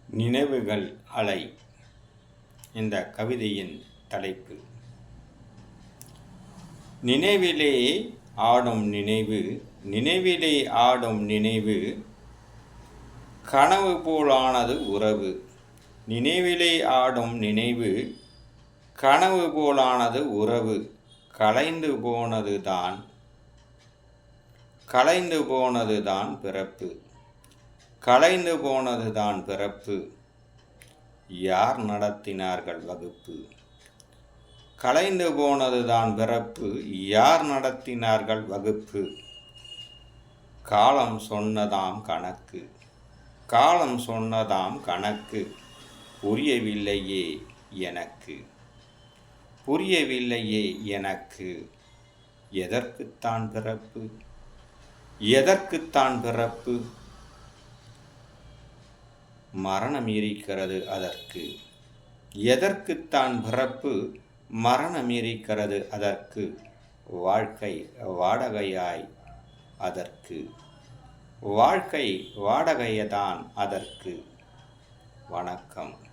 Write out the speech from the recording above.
நினைவுகள் அலை. இந்த கவிதையின் தலைப்பு. நினைவிலே ஆடும் நினைவு, நினைவிலே ஆடும் நினைவு, கனவு போலானது உறவு. நினைவிலே ஆடும் நினைவு, கனவு போலானது உறவு. கலைந்து போனதுதான் பிறப்பு, கலைந்து போனதுதான் பிறப்பு. யார் நடத்தினார்கள் வகுப்பு? கலைந்து போனதுதான் பிறப்பு, யார் நடத்தினார்கள் வகுப்பு? காலம் சொன்னதாம் கணக்கு, காலம் சொன்னதாம் கணக்கு. புரியவில்லையே எனக்கு, புரியவில்லையே எனக்கு. எதற்குத்தான் பிறப்பு, எதற்குத்தான் பிறப்பு? மரணம் இருக்கிறது அதற்கு. எதற்குத்தான் பிறப்பு? மரணம் இருக்கிறது அதற்கு. வாழ்க்கை வாடகையாய் அதற்கு, வாழ்க்கை வாடகையதான் அதற்கு. வணக்கம்.